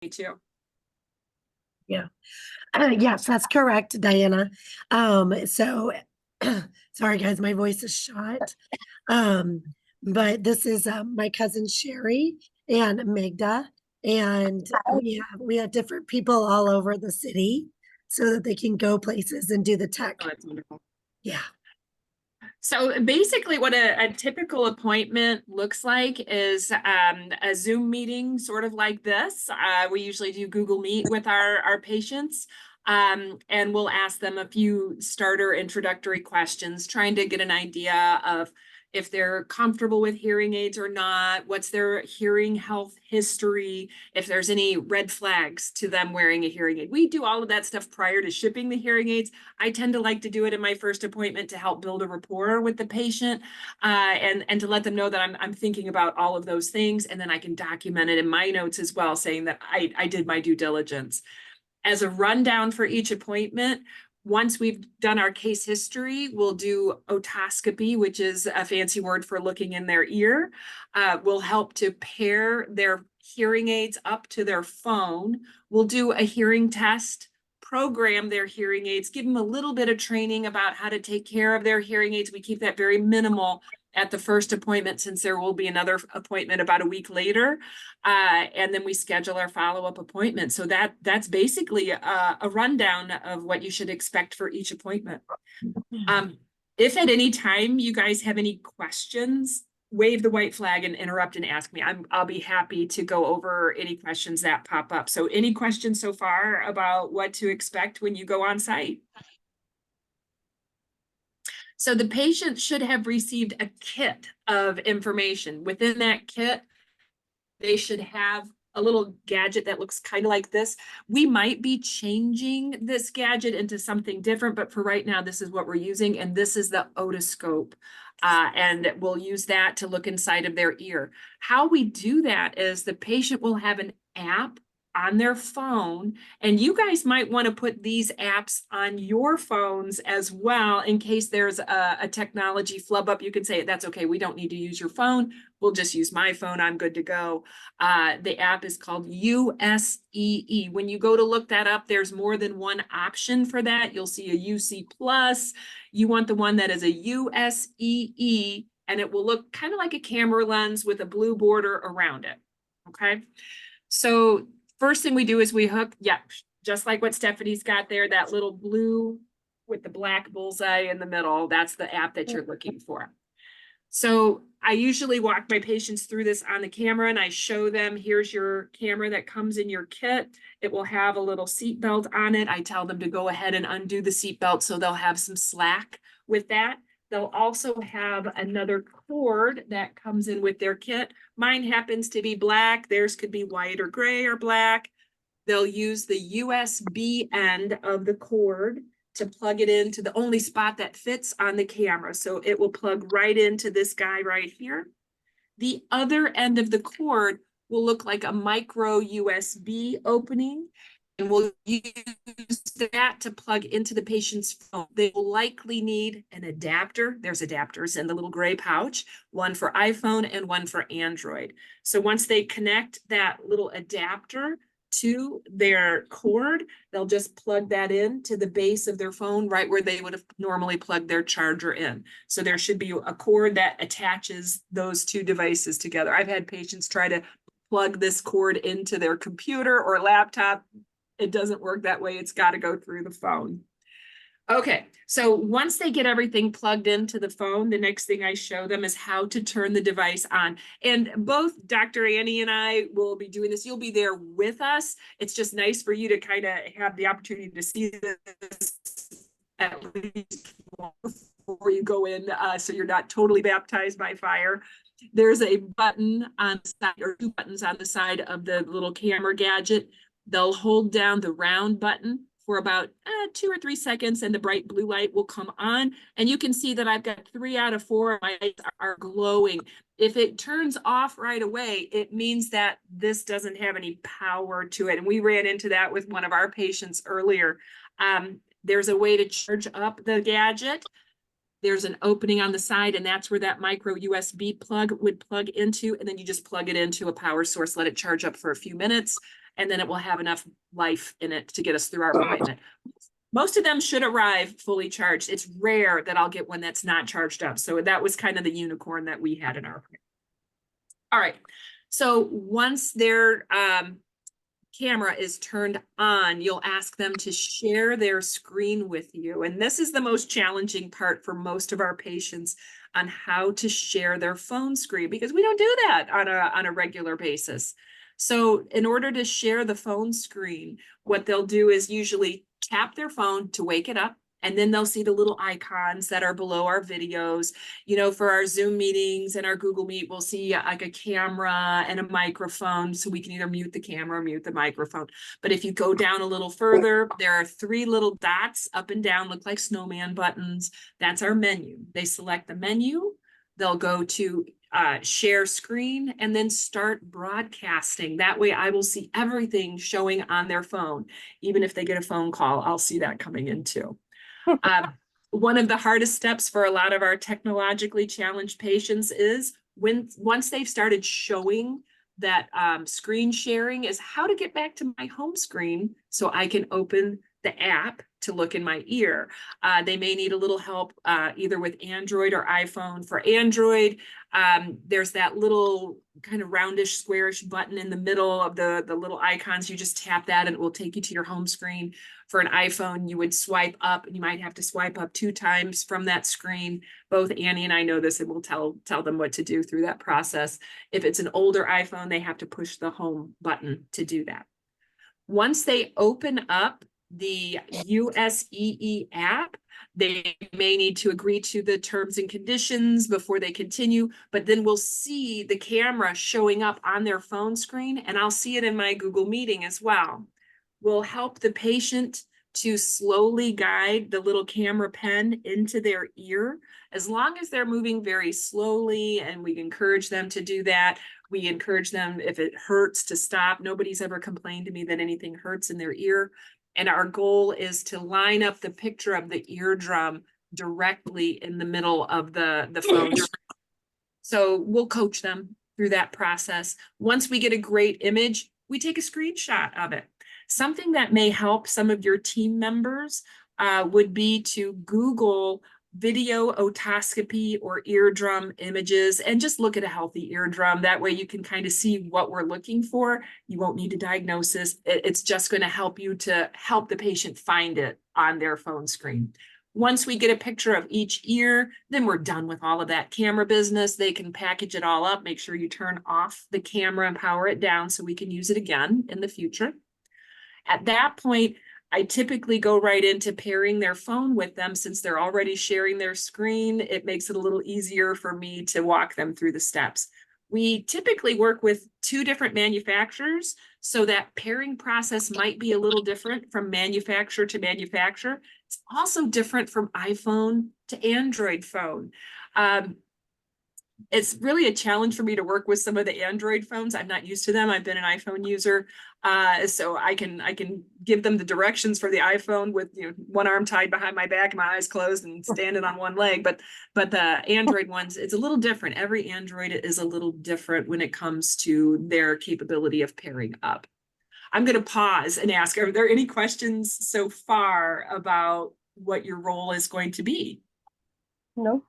too. Yeah. Yes, that's correct, Diana. So sorry guys, my voice is shot. Um, but this is my cousin Sherry and Magda, and we have different people all over the city so that they can go places and do the tech. Oh, that's wonderful. Yeah. So basically what a typical appointment looks like is a Zoom meeting, sort of like this. We usually do Google Meet with our patients. And we'll ask them a few starter introductory questions, trying to get an idea of if they're comfortable with hearing aids or not, what's their hearing health history, if there's any red flags to them wearing a hearing aid. We do all of that stuff prior to shipping the hearing aids. I tend to like to do it in my first appointment to help build a rapport with the patient, and to let them know that I'm thinking about all of those things. And then I can document it in my notes as well, saying that I did my due diligence. As a rundown for each appointment, once we've done our case history, we'll do otoscopy, which is a fancy word for looking in their ear. We'll help to pair their hearing aids up to their phone. We'll do a hearing test, program their hearing aids, give them a little bit of training about how to take care of their hearing aids. We keep that very minimal at the first appointment, since there will be another appointment about a week later. And then we schedule our follow-up appointment. So that's basically a rundown of what you should expect for each appointment. If at any time you guys have any questions, wave the white flag and interrupt and ask me. I'll be happy to go over any questions that pop up. So any questions so far about what to expect when you go on site? So the patient should have received a kit of information. Within that kit, they should have a little gadget that looks kind of like this. We might be changing this gadget into something different, but for right now, this is what we're using. And this is the otoscope. And we'll use that to look inside of their ear. How we do that is the patient will have an app on their phone, and you guys might want to put these apps on your phones as well in case there's a technology flub up. You can say, that's okay, we don't need to use your phone, we'll just use my phone, I'm good to go. The app is called USEE. When you go to look that up, there's more than one option for that. You'll see a UC plus. You want the one that is a USEE, and it will look kind of like a camera lens with a blue border around it. Okay, so first thing we do is we hook, just like what Stephanie's got there, that little blue with the black bullseye in the middle. That's the app that you're looking for. So I usually walk my patients through this on the camera, and I show them, here's your camera that comes in your kit. It will have a little seat belt on it. I tell them to go ahead and undo the seat belt so they'll have some slack with that. They'll also have another cord that comes in with their kit. Mine happens to be black. Theirs could be white or gray or black. They'll use the USB end of the cord to plug it into the only spot that fits on the camera. So it will plug right into this guy right here. The other end of the cord will look like a micro USB opening, and we'll use that to plug into the patient's phone. They will likely need an adapter. There's adapters in the little gray pouch, one for iPhone and one for Android. So once they connect that little adapter to their cord, they'll just plug that in to the base of their phone, right where they would have normally plugged their charger in. So there should be a cord that attaches those two devices together. I've had patients try to plug this cord into their computer or laptop. It doesn't work that way. It's got to go through the phone. Okay, so once they get everything plugged into the phone, the next thing I show them is how to turn the device on. And both Dr. Annie and I will be doing this. You'll be there with us. It's just nice for you to kind of have the opportunity to see this at least before you go in, so you're not totally baptized by fire. There's a button on the side, or two buttons on the side of the little camera gadget. They'll hold down the round button for about 2 or 3 seconds, and the bright blue light will come on. And you can see that I've got 3 out of 4 of my lights are glowing. If it turns off right away, it means that this doesn't have any power to it. And we ran into that with one of our patients earlier. There's a way to charge up the gadget. There's an opening on the side, and that's where that micro USB plug would plug into. And then you just plug it into a power source, let it charge up for a few minutes. and then it will have enough life in it to get us through our appointment. Most of them should arrive fully charged. It's rare that I'll get one that's not charged up. So that was kind of the unicorn that we had in our appointment. All right. So once their camera is turned on, you'll ask them to share their screen with you. And this is the most challenging part for most of our patients on how to share their phone screen, because we don't do that on a regular basis. So in order to share the phone screen, what they'll do is usually tap their phone to wake it up. And then they'll see the little icons that are below our videos. You know, for our Zoom meetings and our Google Meet, we'll see like a camera and a microphone. So we can either mute the camera or mute the microphone. But if you go down a little further, there are 3 little dots up and down, look like snowman buttons. That's our menu. They select the menu. They'll go to share screen and then start broadcasting. That way I will see everything showing on their phone. Even if they get a phone call, I'll see that coming in too. One of the hardest steps for a lot of our technologically challenged patients is once they've started showing that screen sharing, is how to get back to my home screen so I can open the app to look in my ear. They may need a little help either with Android or iPhone. For Android, there's that little kind of roundish, squarish button in the middle of the little icons. You just tap that and it will take you to your home screen. For an iPhone, you would swipe up, and you might have to swipe up 2 times from that screen. Both Annie and I know this, and we'll tell them what to do through that process. If it's an older iPhone, they have to push the home button to do that. Once they open up the USEE app, they may need to agree to the terms and conditions before they continue, but then we'll see the camera showing up on their phone screen, and I'll see it in my Google meeting as well. We'll help the patient to slowly guide the little camera pen into their ear. As long as they're moving very slowly, and we encourage them to do that. We encourage them, if it hurts, to stop. Nobody's ever complained to me that anything hurts in their ear. And our goal is to line up the picture of the eardrum directly in the middle of the phone. So we'll coach them through that process. Once we get a great image, we take a screenshot of it. Something that may help some of your team members would be to Google video otoscopy or eardrum images and just look at a healthy eardrum. That way you can kind of see what we're looking for. You won't need a diagnosis. It's just going to help you to help the patient find it on their phone screen. Once we get a picture of each ear, then we're done with all of that camera business. They can package it all up, make sure you turn off the camera and power it down so we can use it again in the future. At that point, I typically go right into pairing their phone with them. Since they're already sharing their screen, it makes it a little easier for me to walk them through the steps. We typically work with 2 different manufacturers, so that pairing process might be a little different from manufacturer to manufacturer. It's also different from iPhone to Android phone. It's really a challenge for me to work with some of the Android phones. I'm not used to them. I've been an iPhone user. So I can give them the directions for the iPhone with, you know, one arm tied behind my back, my eyes closed, and standing on one leg. But the Android ones, it's a little different. Every Android is a little different when it comes to their capability of pairing up. I'm going to pause and ask, are there any questions so far about what your role is going to be? No.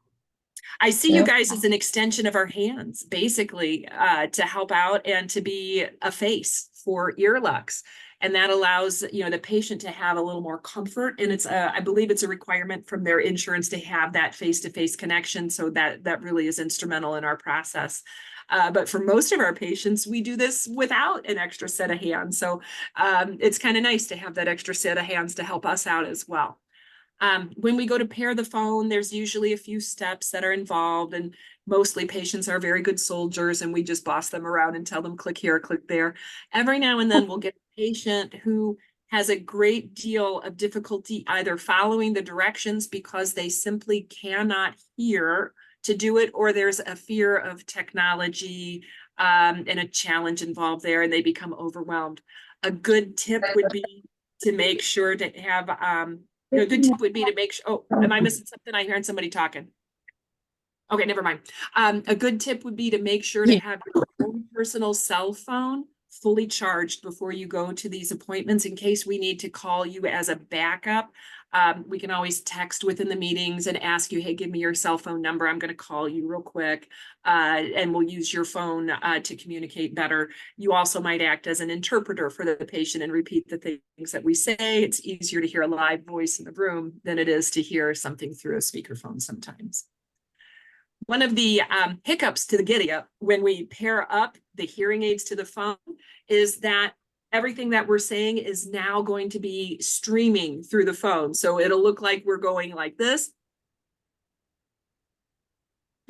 I see you guys as an extension of our hands, basically, to help out and to be a face for Earlux. And that allows, you know, the patient to have a little more comfort. And it's, I believe it's a requirement from their insurance to have that face-to-face connection. So that really is instrumental in our process. But for most of our patients, we do this without an extra set of hands. So it's kind of nice to have that extra set of hands to help us out as well. When we go to pair the phone, there's usually a few steps that are involved, and mostly patients are very good soldiers, and we just boss them around and tell them click here, click there. Every now and then we'll get a patient who has a great deal of difficulty either following the directions because they simply cannot hear to do it, or there's a fear of technology and a challenge involved there, and they become overwhelmed. A good tip would be to make sure to have a good tip would be to make sure, oh, am I missing something? I heard somebody talking. Okay, never mind. A good tip would be to make sure to have your own personal cell phone fully charged before you go to these appointments in case we need to call you as a backup. We can always text within the meetings and ask you, hey, give me your cell phone number. I'm going to call you real quick. And we'll use your phone to communicate better. You also might act as an interpreter for the patient and repeat the things that we say. It's easier to hear a live voice in the room than it is to hear something through a speakerphone sometimes. One of the hiccups to the giddy up when we pair up the hearing aids to the phone is that everything that we're saying is now going to be streaming through the phone. So it'll look like we're going like this.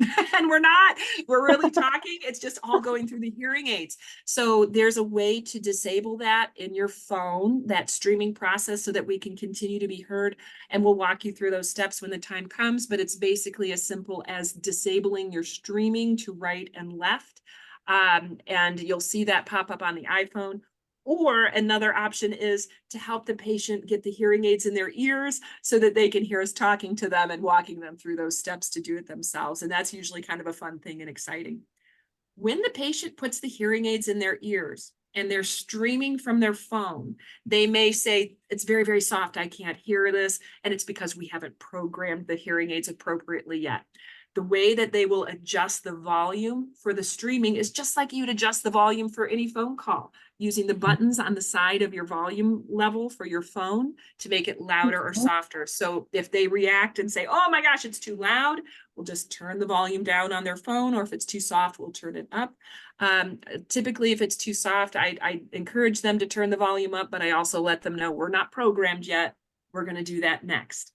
And we're not, we're really talking. It's just all going through the hearing aids. So there's a way to disable that in your phone, that streaming process, so that we can continue to be heard. And we'll walk you through those steps when the time comes, but it's basically as simple as disabling your streaming to right and left. And you'll see that pop up on the iPhone. Or another option is to help the patient get the hearing aids in their ears so that they can hear us talking to them and walking them through those steps to do it themselves. And that's usually kind of a fun thing and exciting. When the patient puts the hearing aids in their ears and they're streaming from their phone, they may say, it's very, very soft, I can't hear this. And it's because we haven't programmed the hearing aids appropriately yet. The way that they will adjust the volume for the streaming is just like you'd adjust the volume for any phone call, using the buttons on the side of your volume level for your phone to make it louder or softer. So if they react and say, oh my gosh, it's too loud, we'll just turn the volume down on their phone, or if it's too soft, we'll turn it up. Typically, if it's too soft, I encourage them to turn the volume up, but I also let them know we're not programmed yet. We're going to do that next.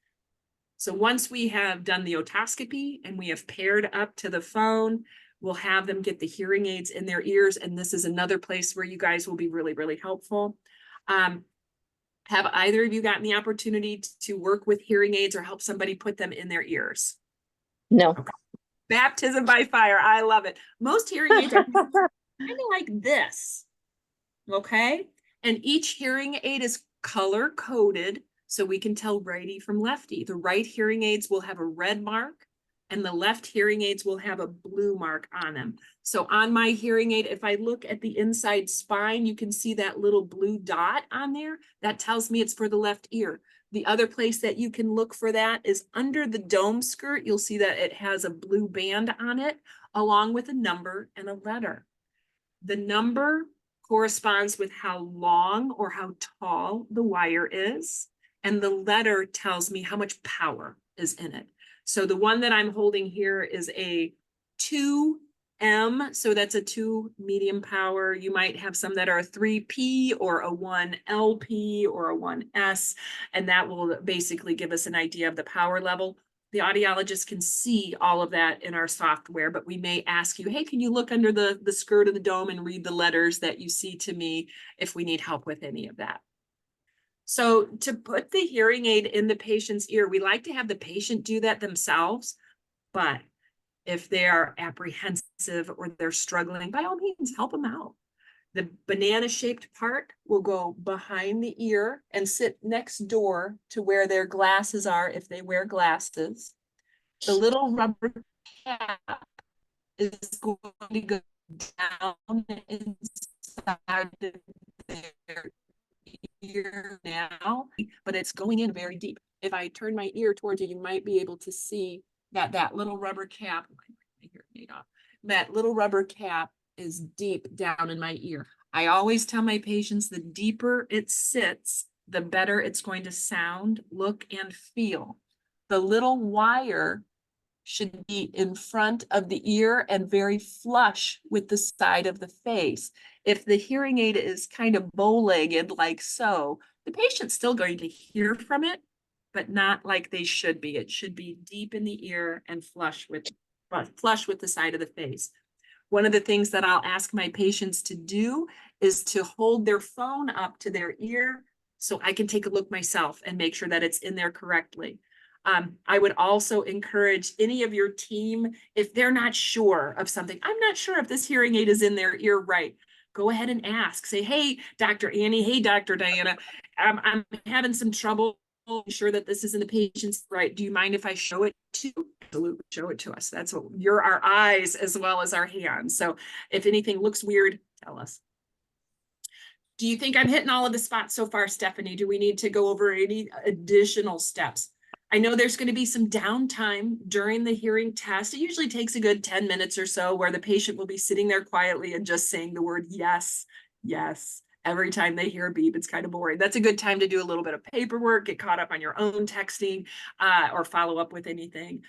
So once we have done the otoscopy and we have paired up to the phone, we'll have them get the hearing aids in their ears. And this is another place where you guys will be really, really helpful. Have either of you gotten the opportunity to work with hearing aids or help somebody put them in their ears? No. Okay. Baptism by fire. I love it. Most hearing aids are kind of like this. Okay. And each hearing aid is color coded, so we can tell righty from lefty. The right hearing aids will have a red mark and the left hearing aids will have a blue mark on them. So on my hearing aid, if I look at the inside spine, you can see that little blue dot on there. That tells me it's for the left ear. The other place that you can look for that is under the dome skirt. You'll see that it has a blue band on it, along with a number and a letter. The number corresponds with how long or how tall the wire is, and the letter tells me how much power is in it. So the one that I'm holding here is a 2M, so that's a 2 medium power. You might have some that are a 3P or a 1LP or a 1S, and that will basically give us an idea of the power level. The audiologist can see all of that in our software, but we may ask you, hey, can you look under the skirt of the dome and read the letters that you see to me if we need help with any of that? So to put the hearing aid in the patient's ear, we like to have the patient do that themselves, but if they are apprehensive or they're struggling, by all means, help them out. The banana-shaped part will go behind the ear and sit next door to where their glasses are if they wear glasses. The little rubber cap is going to go down inside their ear now, but it's going in very deep. If I turn my ear towards you, you might be able to see that little rubber cap, that little rubber cap is deep down in my ear. I always tell my patients the deeper it sits, the better it's going to sound, look, and feel. The little wire should be in front of the ear and very flush with the side of the face. If the hearing aid is kind of bow-legged like so, the patient's still going to hear from it, but not like they should be. It should be deep in the ear and flush with the side of the face. One of the things that I'll ask my patients to do is to hold their phone up to their ear so I can take a look myself and make sure that it's in there correctly. I would also encourage any of your team, if they're not sure of something, I'm not sure if this hearing aid is in their ear right, go ahead and ask. Say, hey, Dr. Annie, hey, Dr. Diana, I'm having some trouble sure that this is in the patient's right. Do you mind if I show it to you? Absolutely, show it to us. That's what you're, our eyes as well as our hands. So if anything looks weird, tell us. Do you think I'm hitting all of the spots so far, Stephanie? Do we need to go over any additional steps? I know there's going to be some downtime during the hearing test. It usually takes a good 10 minutes or so where the patient will be sitting there quietly and just saying the word yes, yes. Every time they hear a beep, it's kind of boring. That's a good time to do a little bit of paperwork, get caught up on your own texting, or follow up with anything.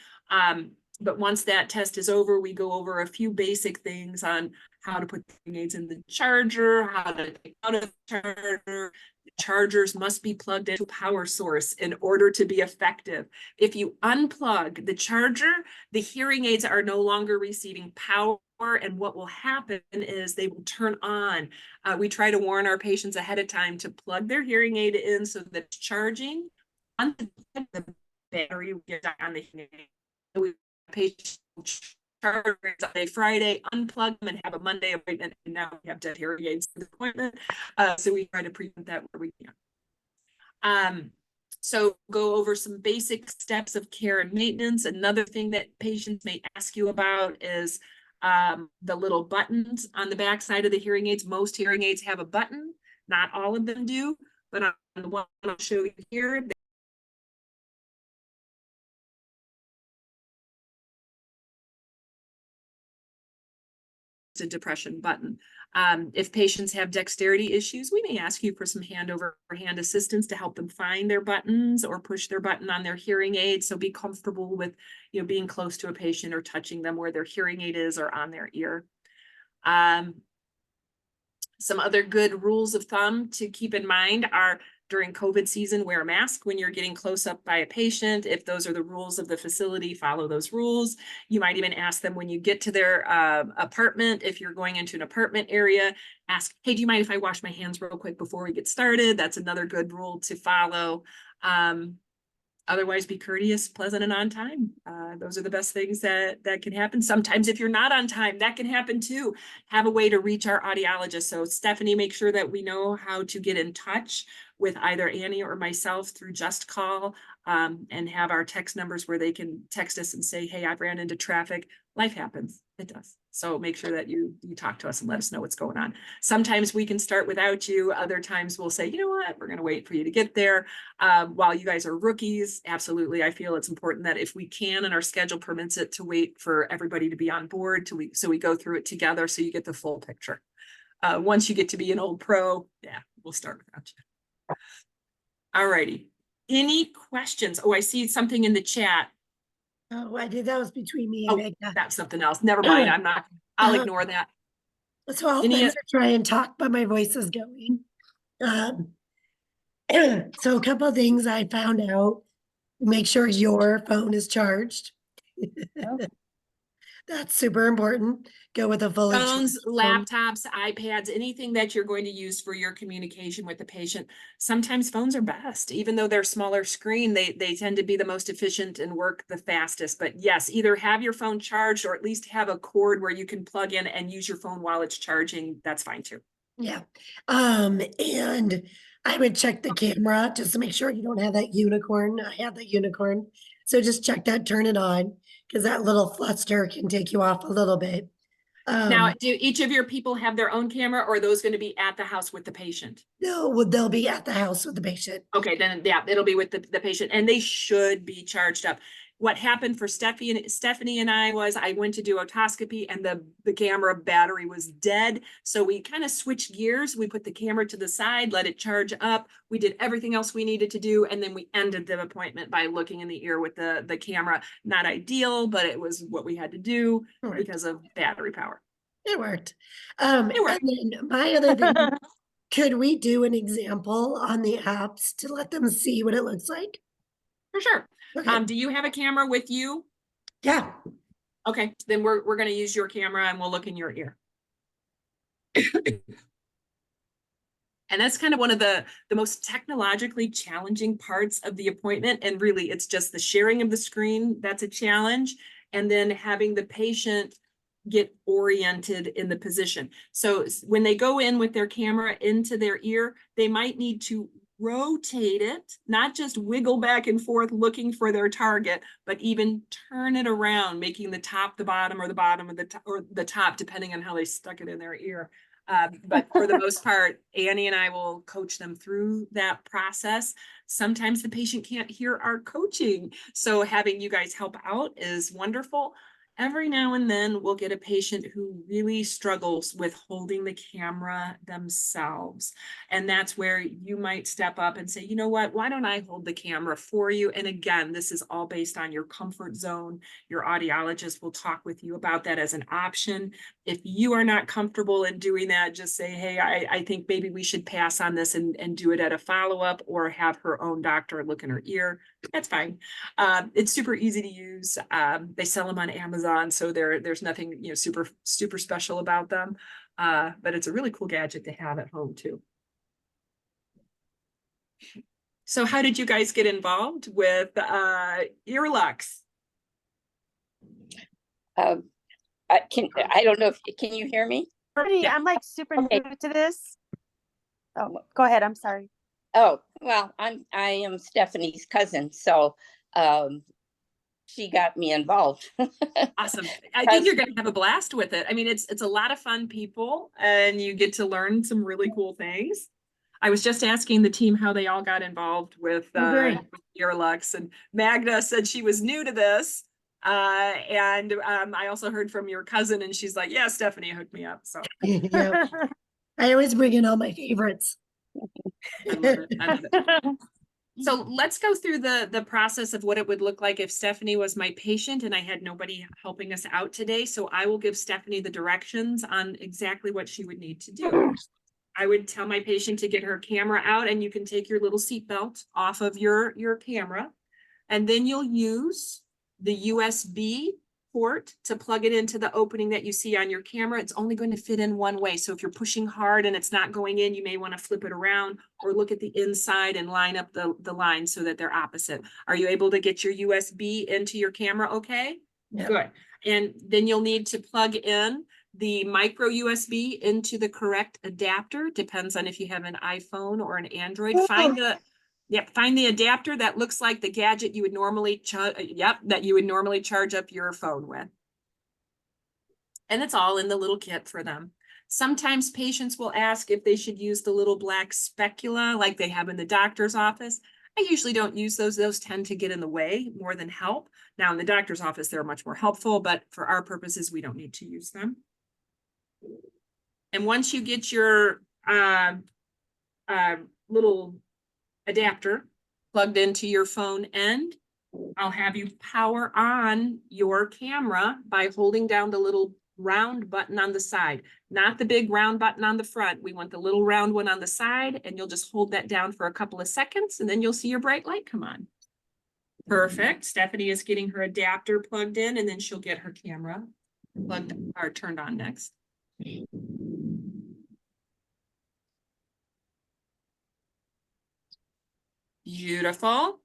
But once that test is over, we go over a few basic things on how to put hearing aids in the charger, how to take out of the charger. The chargers must be plugged into a power source in order to be effective. If you unplug the charger, the hearing aids are no longer receiving power, and what will happen is they will turn on. We try to warn our patients ahead of time to plug their hearing aid in so that it's charging. On the battery will get on the hearing aid. We patient charge on a Friday, unplug them and have a Monday appointment. And now we have dead hearing aids for the appointment. So we try to prevent that where we can. So go over some basic steps of care and maintenance. Another thing that patients may ask you about is the little buttons on the back side of the hearing aids. Most hearing aids have a button. Not all of them do, but on the one I'll show you here, a depression button. If patients have dexterity issues, we may ask you for some hand over hand assistance to help them find their buttons or push their button on their hearing aid. So be comfortable with, being close to a patient or touching them where their hearing aid is or on their ear. Some other good rules of thumb to keep in mind are during COVID season, wear a mask when you're getting close up by a patient. If those are the rules of the facility, follow those rules. You might even ask them when you get to their apartment, if you're going into an apartment area, ask, hey, do you mind if I wash my hands real quick before we get started? That's another good rule to follow. Otherwise, be courteous, pleasant, and on time. Those are the best things that can happen. Sometimes if you're not on time, that can happen too. Have a way to reach our audiologist. So Stephanie, make sure that we know how to get in touch with either Annie or myself through Just Call, and have our text numbers where they can text us and say, hey, I've ran into traffic. Life happens. It does. So make sure that you talk to us and let us know what's going on. Sometimes we can start without you. Other times we'll say, you know what, we're going to wait for you to get there. While you guys are rookies, absolutely. I feel it's important that if we can and our schedule permits it, to wait for everybody to be on board so we go through it together so you get the full picture. Once you get to be an old pro, yeah, we'll start without you. All righty. Any questions? Oh, I see something in the chat. Oh, I did. That was between me and Megha. That's something else. Never mind. I'll ignore that. So I'll try and talk, but my voice is going. So a couple of things I found out. Make sure your phone is charged. Oh. That's super important. Go with a fully Phones, charged phone. laptops, iPads, anything that you're going to use for your communication with the patient. Sometimes phones are best, even though they're smaller screen, they tend to be the most efficient and work the fastest. But yes, either have your phone charged or at least have a cord where you can plug in and use your phone while it's charging. That's fine too. Yeah. And I would check the camera just to make sure you don't have that unicorn. I have that unicorn. So just check that, turn it on, because that little fluster can take you off a little bit. Now, do each of your people have their own camera, or are those going to be at the house with the patient? No, they'll be at the house with the patient. Okay, then yeah, it'll be with the patient, and they should be charged up. What happened for Stephanie and I was I went to do otoscopy and the camera battery was dead. So we kind of switched gears. We put the camera to the side, let it charge up. We did everything else we needed to do. And then we ended the appointment by looking in the ear with the camera. Not ideal, but it was what we had to do because of battery power. It worked. And then my other thing, could we do an example on the apps to let them see what it looks like? For sure. Okay. Do you have a camera with you? Yeah. Okay, then we're going to use your camera and we'll look in your ear. And that's kind of one of the most technologically challenging parts of the appointment. And really, it's just the sharing of the screen. That's a challenge. And then having the patient get oriented in the position. So when they go in with their camera into their ear, they might need to rotate it, not just wiggle back and forth looking for their target, but even turn it around, making the top the bottom or the bottom of the top, depending on how they stuck it in their ear. But for the most part, Annie and I will coach them through that process. Sometimes the patient can't hear our coaching, so having you guys help out is wonderful. Every now and then we'll get a patient who really struggles with holding the camera themselves. And that's where you might step up and say, you know what, why don't I hold the camera for you? And again, this is all based on your comfort zone. Your audiologist will talk with you about that as an option. If you are not comfortable in doing that, just say, hey, I think maybe we should pass on this and do it at a follow-up, or have her own doctor look in her ear. That's fine. It's super easy to use. They sell them on Amazon, so there's nothing, you know, super special about them. But it's a really cool gadget to have at home too. So how did you guys get involved with Earlux? I don't know if, can you hear me? Yeah. I'm like super Okay. new to this. Oh, go ahead. I'm sorry. Oh, well, I am Stephanie's cousin, so she got me involved. Awesome. I think you're going to have a blast with it. I mean, it's a lot of fun people, and you get to learn some really cool things. I was just asking the team how they all got involved with great. Earlux, and Magda said she was new to this. And I also heard from your cousin, and she's like, yeah, Stephanie hooked me up. So Yeah, I always bring in all my favorites. I love it. I love it. So let's go through the process of what it would look like if Stephanie was my patient and I had nobody helping us out today. So I will give Stephanie the directions on exactly what she would need to do. I would tell my patient to get her camera out, and you can take your little seatbelt off of your camera. And then you'll use the USB port to plug it into the opening that you see on your camera. It's only going to fit in one way. So if you're pushing hard and it's not going in, you may want to flip it around or look at the inside and line up the lines so that they're opposite. Are you able to get your USB into your camera? Okay, Yep. good. And then you'll need to plug in the micro USB into the correct adapter. Depends on if you have an iPhone or an Android. Find the adapter that looks like the gadget you would normally charge up your phone with. And it's all in the little kit for them. Sometimes patients will ask if they should use the little black specula like they have in the doctor's office. I usually don't use those. Those tend to get in the way more than help. Now in the doctor's office, they're much more helpful, but for our purposes, we don't need to use them. And once you get your little adapter plugged into your phone end, I'll have you power on your camera by holding down the little round button on the side, not the big round button on the front. We want the little round one on the side, and you'll just hold that down for a couple of seconds, and then you'll see your bright light come on. Perfect. Stephanie is getting her adapter plugged in, and then she'll get her camera plugged or turned on next. Beautiful.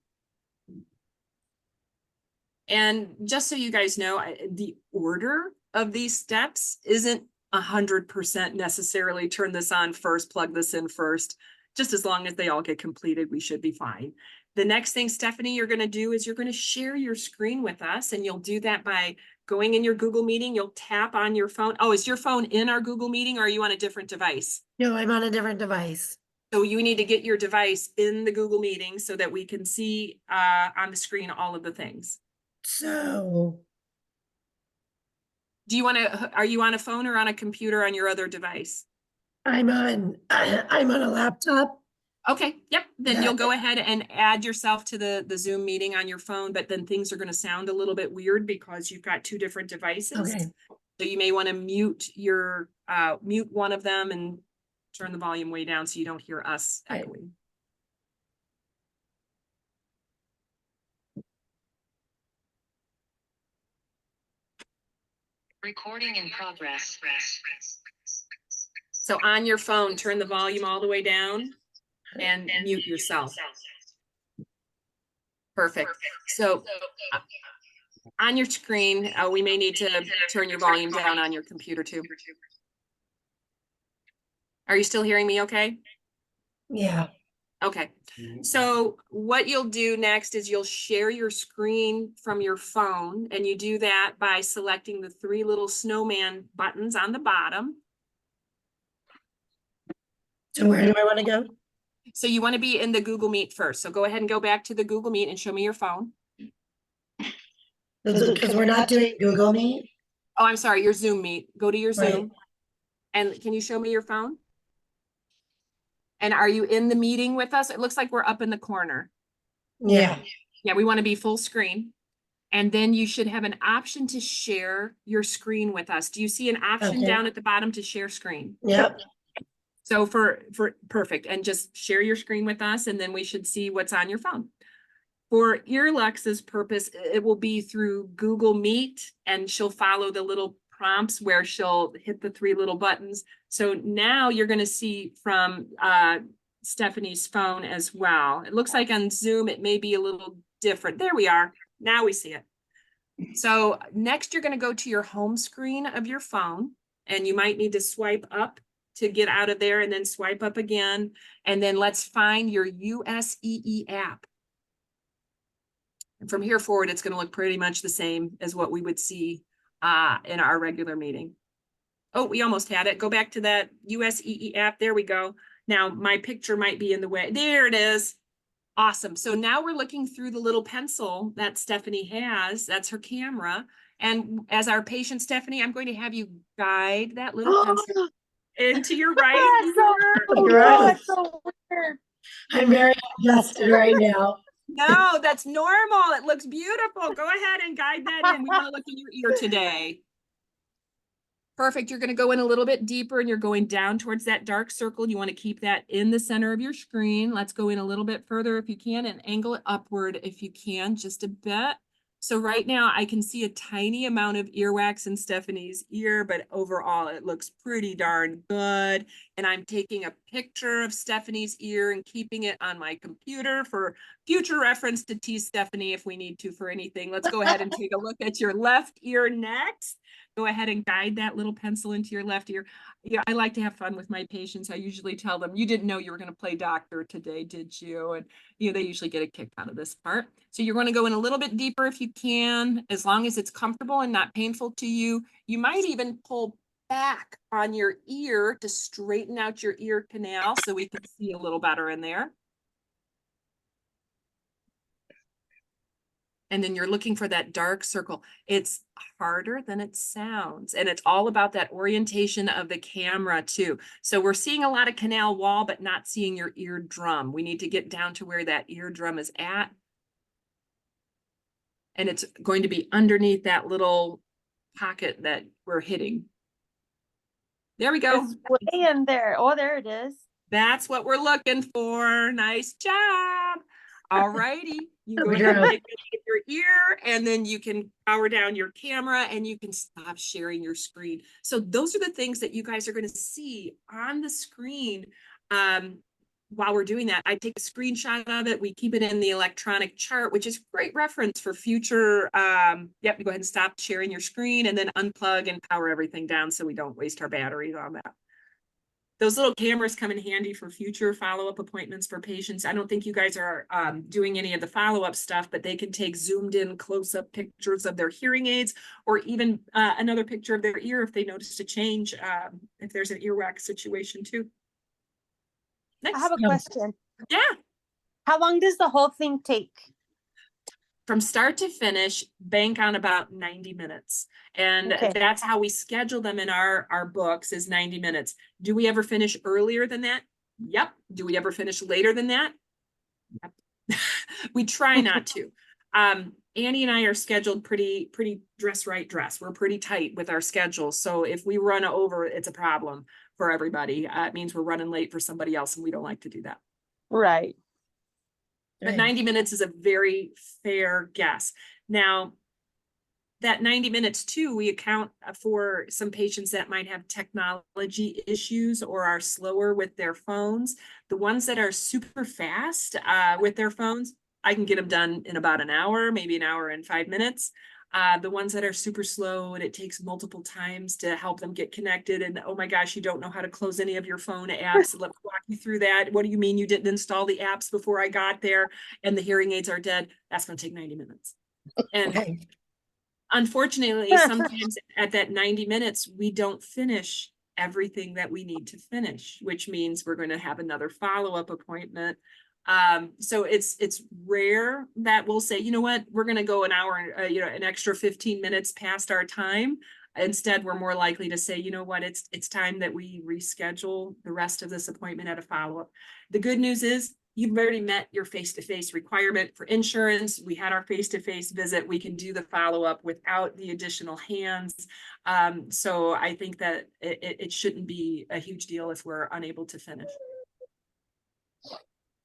And just so you guys know, the order of these steps isn't 100% necessarily turn this on first, plug this in first. Just as long as they all get completed, we should be fine. The next thing, Stephanie, you're going to do is you're going to share your screen with us, and you'll do that by going in your Google Meeting. You'll tap on your phone. Oh, is your phone in our Google Meeting, or are you on a different device? No, I'm on a different device. So you need to get your device in the Google Meeting so that we can see on the screen all of the things. So Do you want to, are you on a phone or on a computer on your other device? I'm on a laptop. Okay, yep. Then Yeah. you'll go ahead and add yourself to the Zoom meeting on your phone, but then things are going to sound a little bit weird because you've got two different devices. Okay. So you may want to mute mute one of them and turn the volume way down so you don't hear us Right. echoing. Recording in progress. So on your phone, turn the volume all the way down and mute yourself. Perfect. So on your screen, we may need to turn your volume down on your computer too. Are you still hearing me okay? Yeah. Okay. So what you'll do next is you'll share your screen from your phone, and you do that by selecting the three little snowman buttons on the bottom. So where do I want to go? So you want to be in the Google Meet first. So go ahead and go back to the Google Meet and show me your phone. Because we're not doing Google Meet. Oh, I'm sorry, your Zoom Meet. Go to your Right. Zoom. And can you show me your phone? And are you in the meeting with us? It looks like we're up in the corner. Yeah. Yeah, we want to be full screen. And then you should have an option to share your screen with us. Do you see an option Okay. down at the bottom to share screen? Yep. So for perfect, and just share your screen with us, and then we should see what's on your phone. For Earlux's purpose, it will be through Google Meet, and she'll follow the little prompts where she'll hit the 3 little buttons. So now you're going to see from Stephanie's phone as well. It looks like on Zoom, it may be a little different. There we are. Now we see it. So next you're going to go to your home screen of your phone, and you might need to swipe up to get out of there and then swipe up again. And then let's find your USEE app. And from here forward, it's going to look pretty much the same as what we would see in our regular meeting. Oh, we almost had it. Go back to that USEE app. There we go. Now my picture might be in the way. There it is. Awesome. So now we're looking through the little pencil that Stephanie has. That's her camera. And as our patient, Stephanie, I'm going to have you guide that little pencil into your right That's so ear. cool. Gross. That's so weird. I'm very adjusted right now. No, that's normal. It looks beautiful. Go ahead and guide that in. We want to look in your ear today. Perfect. You're going to go in a little bit deeper and you're going down towards that dark circle. You want to keep that in the center of your screen. Let's go in a little bit further if you can and angle it upward if you can, just a bit. So right now I can see a tiny amount of earwax in Stephanie's ear, but overall it looks pretty darn good. And I'm taking a picture of Stephanie's ear and keeping it on my computer for future reference to tease Stephanie if we need to for anything. Let's go ahead and take a look at your left ear next. Go ahead and guide that little pencil into your left ear. Yeah, I like to have fun with my patients. I usually tell them, you didn't know you were going to play doctor today, did you? And they usually get a kick out of this part. So you're going to go in a little bit deeper if you can, as long as it's comfortable and not painful to you. You might even pull back on your ear to straighten out your ear canal so we can see a little better in there. And then you're looking for that dark circle. It's harder than it sounds. And it's all about that orientation of the camera too. So we're seeing a lot of canal wall, but not seeing your eardrum. We need to get down to where that eardrum is at. And it's going to be underneath that little pocket that we're hitting. There we go. It's way in there. Oh, there it is. That's what we're looking for. Nice job. All righty. You go Good ahead and job. take it with your ear, and then you can power down your camera and you can stop sharing your screen. So those are the things that you guys are going to see on the screen while we're doing that. I take a screenshot of it. We keep it in the electronic chart, which is great reference for future. Yep, you go ahead and stop sharing your screen and then unplug and power everything down so we don't waste our batteries on that. Those little cameras come in handy for future follow-up appointments for patients. I don't think you guys are doing any of the follow-up stuff, but they can take zoomed in close-up pictures of their hearing aids, or even another picture of their ear if they notice a change, if there's an earwax situation too. Next. I have a question. Yeah. How long does the whole thing take? From start to finish, bank on about 90 minutes. And Okay. that's how we schedule them in our books, is 90 minutes. Do we ever finish earlier than that? Yep. Do we ever finish later than that? Yep. We try not to. Annie and I are scheduled pretty dress right dress. We're pretty tight with our schedule. So if we run over, it's a problem for everybody. It means we're running late for somebody else, and we don't like to do that. Right. But 90 minutes is a very fair guess. Now, that 90 minutes too, we account for some patients that might have technology issues or are slower with their phones. The ones that are super fast with their phones, I can get them done in about an hour, maybe an hour and 5 minutes. The ones that are super slow and it takes multiple times to help them get connected, and oh my gosh, you don't know how to close any of your phone apps. Let's walk you through that. What do you mean you didn't install the apps before I got there and the hearing aids are dead? That's going to take 90 minutes. And unfortunately, sometimes at that 90 minutes, we don't finish everything that we need to finish, which means we're going to have another follow-up appointment. So it's rare that we'll say, you know what, we're going to go an hour, an extra 15 minutes past our time. Instead, we're more likely to say, you know what, it's time that we reschedule the rest of this appointment at a follow-up. The good news is you've already met your face-to-face requirement for insurance. We had our face-to-face visit. We can do the follow-up without the additional hands. So I think that it shouldn't be a huge deal if we're unable to finish.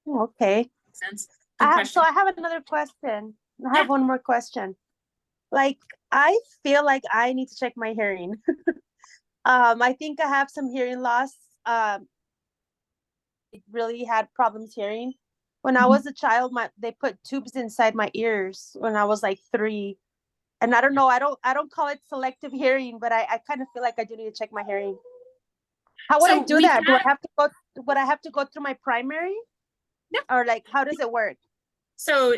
Okay. Make sense? Good So question. I have another question. I have Yeah. one more question. Like, I feel like I need to check my hearing. I think I have some hearing loss. It really had problems hearing. When I was a child, they put tubes inside my ears when I was like 3. And I don't know, I don't call it selective hearing, but I kind of feel like I do need to check my hearing. How would I So do we that? have- Would I have to go through my primary? No. Or like, how does it work? So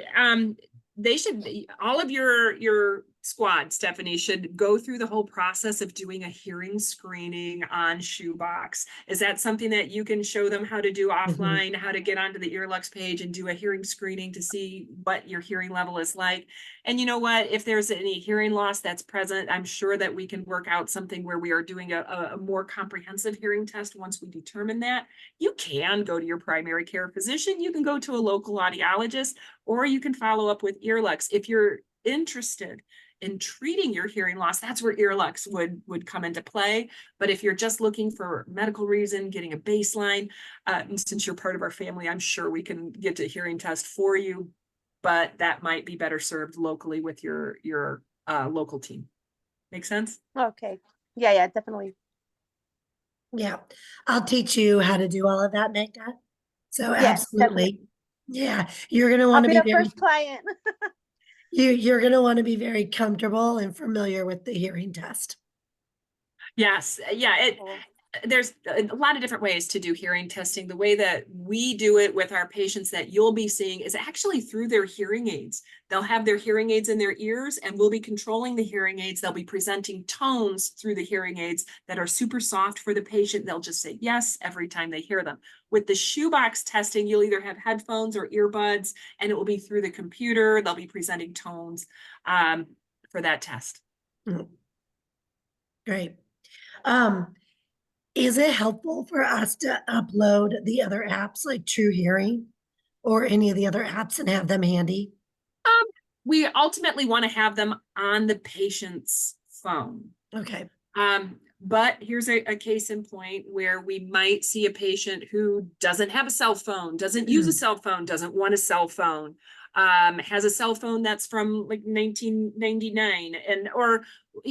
they should be, all of your squad, Stephanie, should go through the whole process of doing a hearing screening on Shoebox. Is that something that you can show them how to do offline, how to get onto the Earlux page and do a hearing screening to see what your hearing level is like? And you know what, if there's any hearing loss that's present, I'm sure that we can work out something where we are doing a more comprehensive hearing test once we determine that. You can go to your primary care physician, you can go to a local audiologist, or you can follow up with Earlux. If you're interested in treating your hearing loss, that's where Earlux would come into play. But if you're just looking for medical reason, getting a baseline, and since you're part of our family, I'm sure we can get a hearing test for you, but that might be better served locally with your local team. Make sense? Okay. Yeah, definitely. Yeah, I'll teach you how to do all of that, Magda. So Yes, absolutely. Yeah, you're going to I'll want to be be the very, first client. you're going to want to be very comfortable and familiar with the hearing test. Yes. Yeah. Cool. There's a lot of different ways to do hearing testing. The way that we do it with our patients that you'll be seeing is actually through their hearing aids. They'll have their hearing aids in their ears and we'll be controlling the hearing aids. They'll be presenting tones through the hearing aids that are super soft for the patient. They'll just say yes every time they hear them. With the shoebox testing, you'll either have headphones or earbuds and it will be through the computer. They'll be presenting tones for that test. Great. Is it helpful for us to upload the other apps like True Hearing or any of the other apps and have them handy? We ultimately want to have them on the patient's phone. Okay. But here's a case in point where we might see a patient who doesn't have a cell phone, doesn't use a cell phone, doesn't want a cell phone, has a cell phone that's from like 1999 and or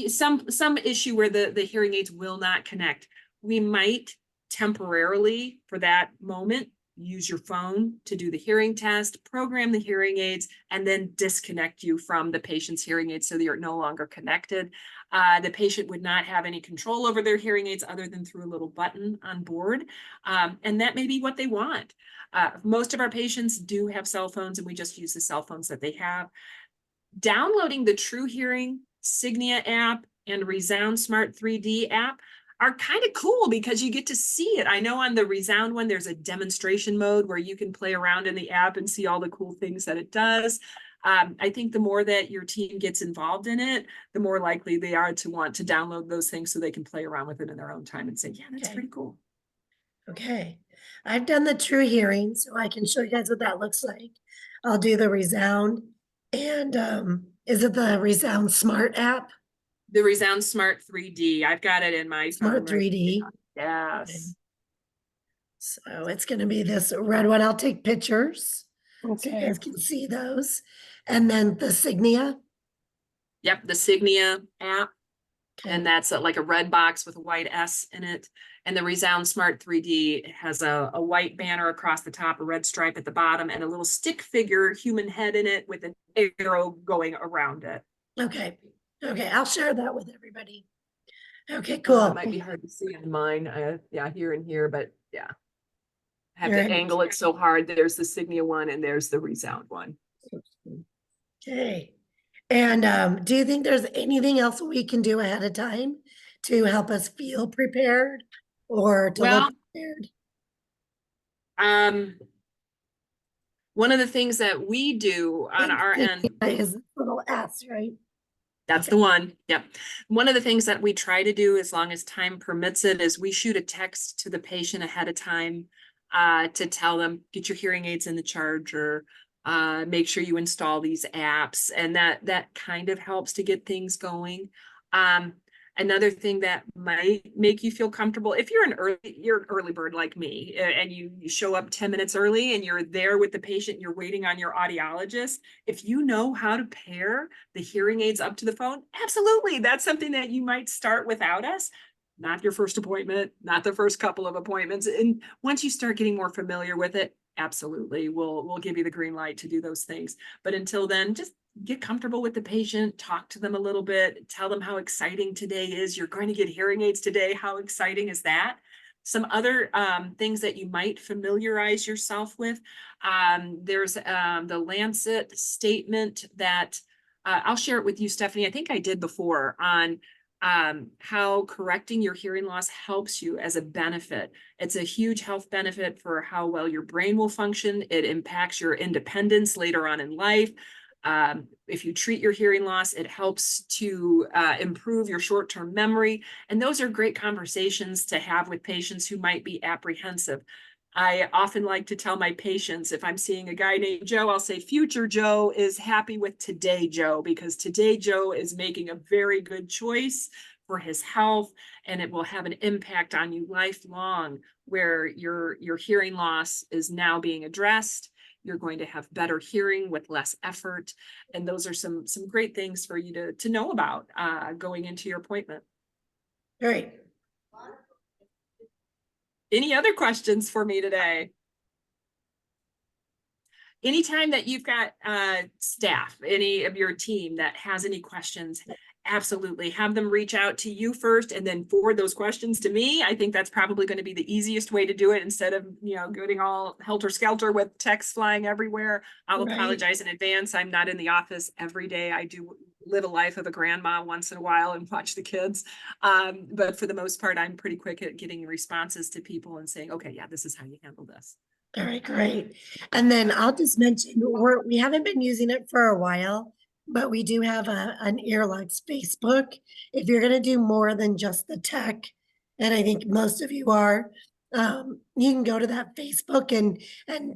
some issue where the hearing aids will not connect. We might temporarily for that moment use your phone to do the hearing test, program the hearing aids, and then disconnect you from the patient's hearing aids so that you're no longer connected. The patient would not have any control over their hearing aids other than through a little button on board. And that may be what they want. Most of our patients do have cell phones and we just use the cell phones that they have. Downloading the True Hearing Signia app and Resound Smart 3D app are kind of cool because you get to see it. I know on the Resound one, there's a demonstration mode where you can play around in the app and see all the cool things that it does. I think the more that your team gets involved in it, the more likely they are to want to download those things so they can play around with it in their own time and say, yeah, that's pretty cool. Okay. I've done the True Hearing, so I can show you guys what that looks like. I'll do the Resound. And is it the Resound Smart app? The Resound Smart 3D. I've got it in my Smart phone right 3D. now. Yes. So it's going to be this red one. I'll take pictures so you Okay. guys can see those. And then the Signia. Yep, the Signia app. Okay. And that's like a red box with a white S in it. And the Resound Smart 3D has a white banner across the top, a red stripe at the bottom, and a little stick figure human head in it with an arrow going around it. Okay. Okay. I'll share that with everybody. Okay, It cool. might be hard to see on mine. Yeah, here and here, but yeah. I have You're to in- angle it so hard. There's the Signia one and there's the Resound one. Okay. And do you think there's anything else we can do ahead of time to help us feel prepared or to Well, look prepared? one of the things that we do on our end, Is little S, right? that's the one. Yep. One of the things that we try to do, as long as time permits it, is we shoot a text to the patient ahead of time to tell them, get your hearing aids in the charger, make sure you install these apps, and that kind of helps to get things going. Another thing that might make you feel comfortable, if you're an early bird like me, and you show up 10 minutes early and you're there with the patient, you're waiting on your audiologist. If you know how to pair the hearing aids up to the phone, absolutely, that's something that you might start without us. Not your first appointment, not the first couple of appointments. And once you start getting more familiar with it, absolutely, we'll give you the green light to do those things. But until then, just get comfortable with the patient, talk to them a little bit, tell them how exciting today is. You're going to get hearing aids today. How exciting is that? Some other things that you might familiarize yourself with. There's the Lancet statement that I'll share it with you, Stephanie. I think I did before on how correcting your hearing loss helps you as a benefit. It's a huge health benefit for how well your brain will function. It impacts your independence later on in life. If you treat your hearing loss, it helps to improve your short-term memory. And those are great conversations to have with patients who might be apprehensive. I often like to tell my patients, if I'm seeing a guy named Joe, I'll say future Joe is happy with today Joe, because today Joe is making a very good choice for his health, and it will have an impact on you lifelong, where your hearing loss is now being addressed. You're going to have better hearing with less effort. And those are some great things for you to know about going into your appointment. Great. Any other questions for me today? Anytime that you've got staff, any of your team that has any questions, absolutely have them reach out to you first and then forward those questions to me. I think that's probably going to be the easiest way to do it, instead of, getting all helter-skelter with texts flying everywhere. I'll apologize in advance. I'm not in the office every day. I do live a life of a grandma once in a while and watch the kids. But for the most part, I'm pretty quick at getting responses to people and saying, okay, yeah, this is how you handle this. All right, great. And then I'll just mention, we haven't been using it for a while, but we do have an Earlux Facebook. If you're going to do more than just the tech, and I think most of you are, you can go to that Facebook, and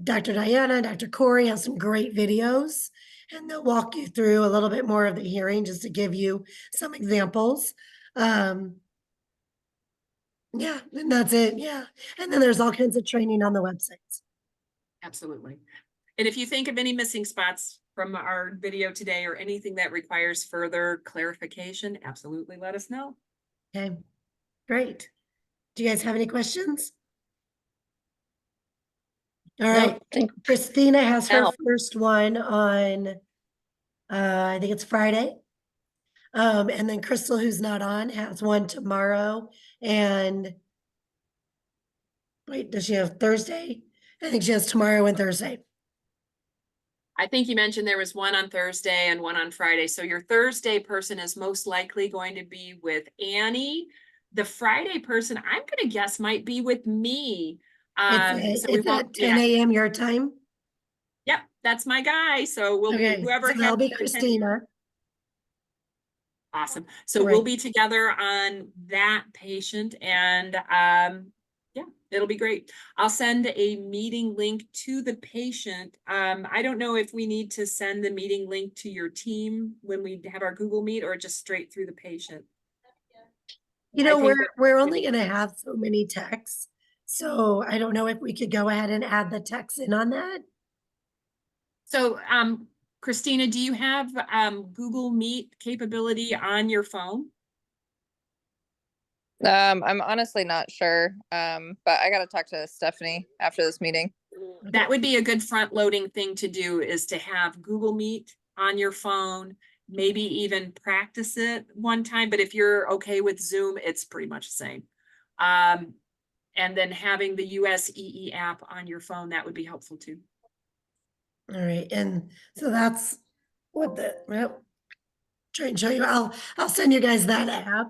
Dr. Diana, Dr. Corey have some great videos, and they'll walk you through a little bit more of the hearing, just to give you some examples. Yeah, and that's it. Yeah. And then there's all kinds of training on the websites. Absolutely. And if you think of any missing spots from our video today, or anything that requires further clarification, absolutely let us know. Okay, great. Do you guys have any questions? All right, Christina has her first one on, I think it's Friday. And then Crystal, who's not on, has one tomorrow. And wait, does she have Thursday? I think she has tomorrow and Thursday. I think you mentioned there was one on Thursday and one on Friday. So your Thursday person is most likely going to be with Annie. The Friday person, I'm going to guess, might be with me. It's at 10 a.m. your time. Yep, that's my guy. So we'll be whoever so that'll be Christina. Awesome. So we'll be together on that patient, and yeah, it'll be great. I'll send a meeting link to the patient. I don't know if we need to send the meeting link to your team when we have our Google Meet, or just straight through the patient. We're only going to have so many texts, so I don't know if we could go ahead and add the text in on that. So Christina, do you have Google Meet capability on your phone? I'm honestly not sure, but I got to talk to Stephanie after this meeting. That would be a good front loading thing to do, is to have Google Meet on your phone, maybe even practice it one time. But if you're okay with Zoom, it's pretty much the same. And then having the USEE app on your phone, that would be helpful too. All right, and so that's what try and show you. I'll send you guys that app,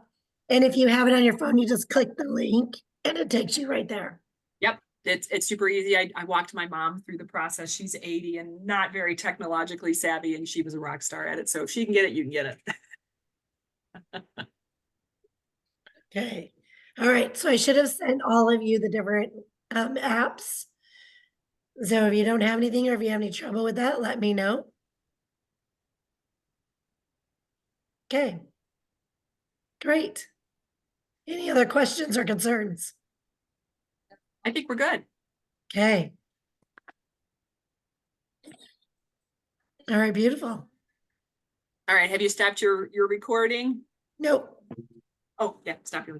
And if you have it on your phone, you just click the link and it takes you right there. Yep, it's super easy. I walked my mom through the process. She's 80 and not very technologically savvy, and she was a rock star at it. So if she can get it, you can get it. Okay. All right. So I should have sent all of you the different apps. So if you don't have anything or if you have any trouble with that, let me know. Okay. Great. Any other questions or concerns? I think we're good. Okay. All right, beautiful. All right, have you stopped your recording? Nope. Oh, yeah, stop your